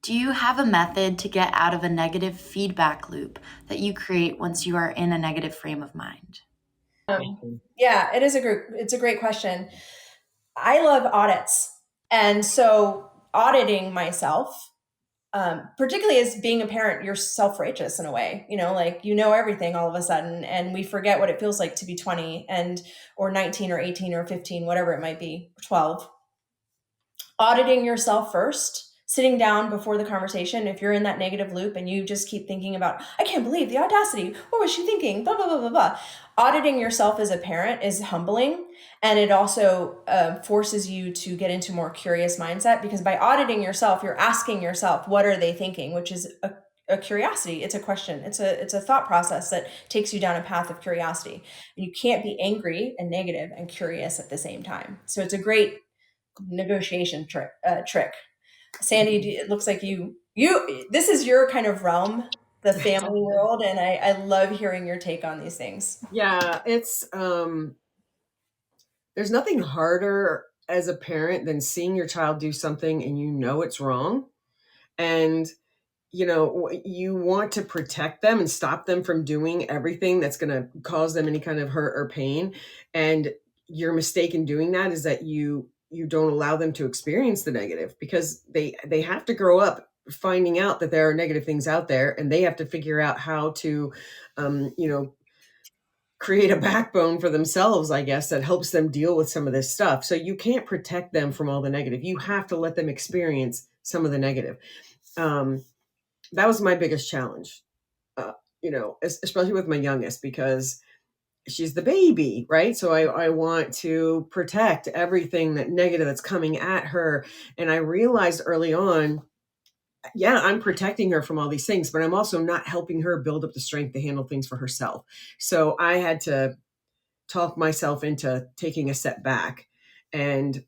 Do you have a method to get out of a negative feedback loop that you create once you are in a negative frame of mind? Yeah, it's a great question. I love audits. And so auditing myself, particularly as being a parent, you're self-righteous in a way, like you know everything all of a sudden, and we forget what it feels like to be 20 and or 19 or 18 or 15, whatever it might be, 12. Auditing yourself first, sitting down before the conversation, if you're in that negative loop and you just keep thinking about, I can't believe the audacity, what was she thinking, blah blah blah blah blah. Auditing yourself as a parent is humbling, and it also forces you to get into more curious mindset, because by auditing yourself you're asking yourself what are they thinking, which is a curiosity. It's a question. It's a thought process that takes you down a path of curiosity. And you can't be angry and negative and curious at the same time. So it's a great negotiation trick. Sandy, it looks like you this is your kind of realm, the family world, and I love hearing your take on these things. Yeah, it's there's nothing harder as a parent than seeing your child do something and you know it's wrong. And you want to protect them and stop them from doing everything that's going to cause them any kind of hurt or pain. And your mistake in doing that is that you don't allow them to experience the negative, because they have to grow up finding out that there are negative things out there, and they have to figure out how to create a backbone for themselves, I guess, that helps them deal with some of this stuff. So you can't protect them from all the negative. You have to let them experience some of the negative. That was my biggest challenge, especially with my youngest, because she's the baby, right? So I want to protect everything that negative that's coming at her. And I realized early on, yeah, I'm protecting her from all these things, but I'm also not helping her build up the strength to handle things for herself. So I had to talk myself into taking a step back and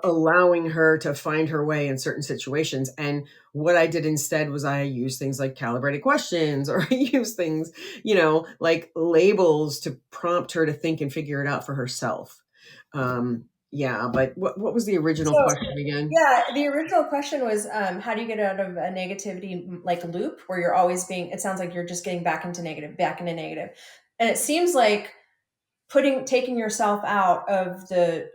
allowing her to find her way in certain situations. And what I did instead was I used things like calibrated questions, or I used things, like labels to prompt her to think and figure it out for herself. Yeah, but what was the original So question again? yeah, the original question was, how do you get out of a negativity like loop where you're always being, it sounds like you're just getting back into negative. And it seems like taking yourself out of the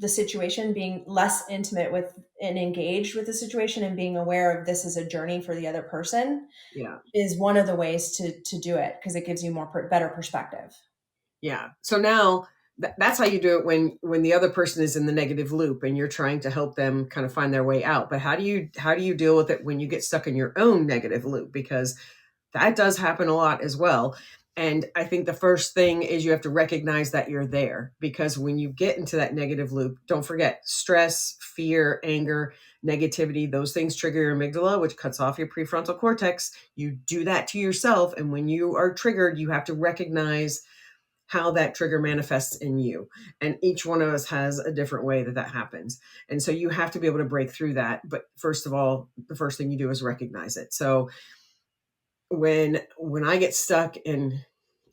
situation, being less intimate with and engaged with the situation, and being aware of this as a journey for the other person Yeah. is one of the ways to do it, because it gives you better perspective. Yeah. So now that's how you do it when the other person is in the negative loop and you're trying to help them kind of find their way out. But how do you deal with it when you get stuck in your own negative loop? Because that does happen a lot as well. And I think the first thing is you have to recognize that you're there, because when you get into that negative loop, don't forget stress, fear, anger, negativity, those things trigger your amygdala, which cuts off your prefrontal cortex. You do that to yourself. And when you are triggered, you have to recognize how that trigger manifests in you. And each one of us has a different way that happens. And so you have to be able to break through that. But first of all, the first thing you do is recognize it. So when I get stuck in,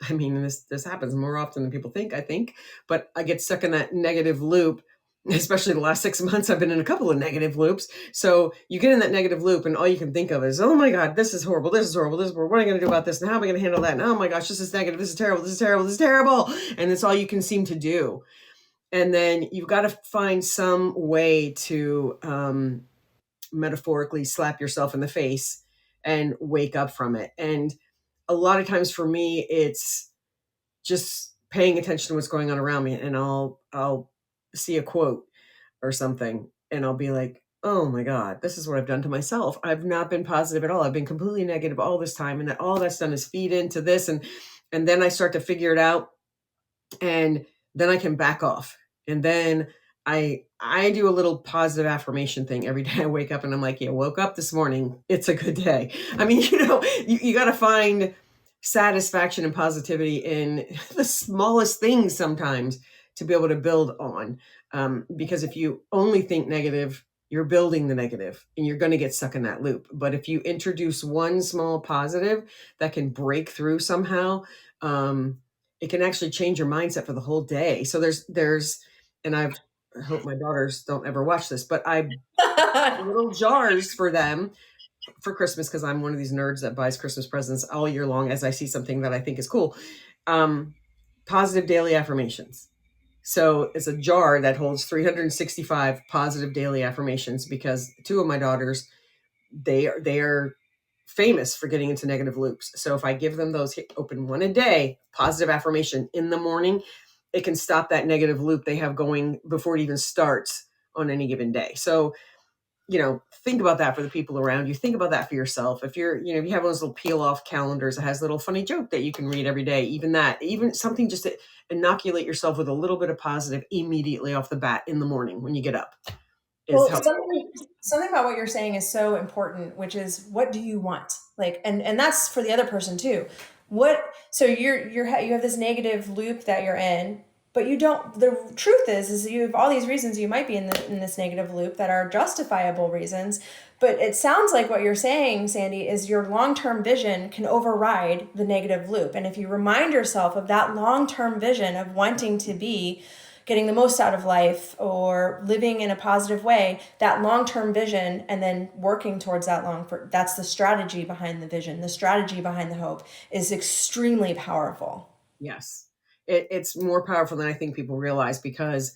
I mean, this happens more often than people think, I think, but I get stuck in that negative loop. Especially the last 6 months, I've been in a couple of negative loops. So you get in that negative loop and all you can think of is, oh my God, this is horrible. This is horrible. This is horrible. What am I going to do about this? And how am I going to handle that? And oh my gosh, this is negative. This is terrible. This is terrible. This is terrible. And it's all you can seem to do. And then you've got to find some way to metaphorically slap yourself in the face and wake up from it. And a lot of times for me, it's just paying attention to what's going on around me, and I'll see a quote or something and I'll be like, oh my God, this is what I've done to myself. I've not been positive at all. I've been completely negative all this time, and that all that's done is feed into this. And then I start to figure it out, and then I can back off. And then I do a little positive affirmation thing every day I wake up, and I'm like, yeah, woke up this morning. It's a good day. I mean, you got to find satisfaction and positivity in the smallest things sometimes to be able to build on. Because if you only think negative, you're building the negative and you're going to get stuck in that loop. But if you introduce one small positive that can break through somehow, it can actually change your mindset for the whole day. So there's, and I hope my daughters don't ever watch this, but I little jars for them for Christmas, because I'm one of these nerds that buys Christmas presents all year long as I see something that I think is cool. Positive daily affirmations. So it's a jar that holds 365 positive daily affirmations, because two of my daughters, they are famous for getting into negative loops. So if I give them those, open one a day, positive affirmation in the morning, it can stop that negative loop they have going before it even starts on any given day. So, think about that for the people around you. Think about that for yourself. If you're, if you have those little peel off calendars that has a little funny joke that you can read every day, even something just to inoculate yourself with a little bit of positive immediately off the bat in the morning when you get up is Well, helpful. something about what you're saying is so important, which is, what do you want? Like, and that's for the other person too. So you have this negative loop that you're in, but you don't, the truth is you have all these reasons you might be in this negative loop that are justifiable reasons. But it sounds like what you're saying, Sandy, is your long-term vision can override the negative loop. And if you remind yourself of that long-term vision of wanting to be getting the most out of life or living in a positive way, that long-term vision, and then working towards that that's the strategy behind the vision. The strategy behind the hope is extremely powerful. Yes. It's more powerful than I think people realize, because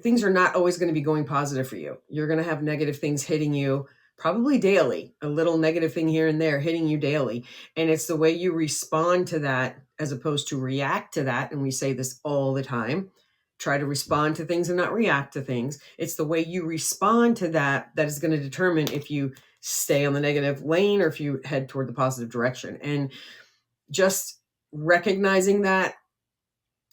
things are not always going to be going positive for you. You're going to have negative things hitting you probably daily, a little negative thing here and there hitting you daily. And it's the way you respond to that as opposed to react to that. And we say this all the time: try to respond to things and not react to things. It's the way you respond to that that is going to determine if you stay on the negative lane or if you head toward the positive direction. And just recognizing that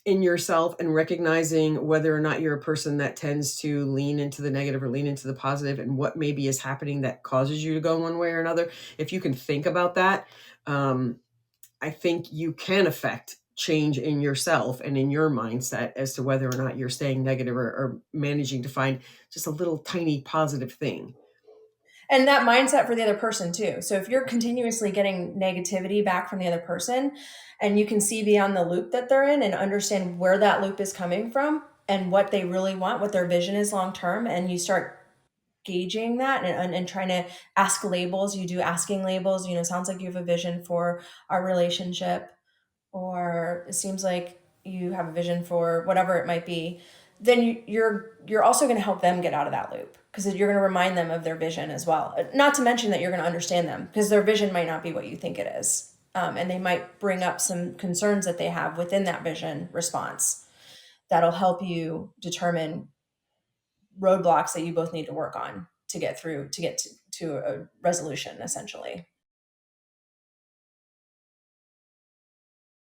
in yourself, and recognizing whether or not you're a person that tends to lean into the negative or lean into the positive, and what maybe is happening that causes you to go one way or another. If you can think about that, I think you can affect change in yourself and in your mindset as to whether or not you're staying negative, or managing to find just a little tiny positive thing. And that mindset for the other person too. So if you're continuously getting negativity back from the other person, and you can see beyond the loop that they're in and understand where that loop is coming from and what they really want, what their vision is long term, and you start gauging that and trying to ask labels, you do asking labels, sounds like you have a vision for our relationship, or it seems like you have a vision for whatever it might be, then you're also going to help them get out of that loop, because you're going to remind them of their vision as well. Not to mention that you're going to understand them, because their vision might not be what you think it is. And they might bring up some concerns that they have within that vision response that'll help you determine roadblocks that you both need to work on to get to a resolution, essentially.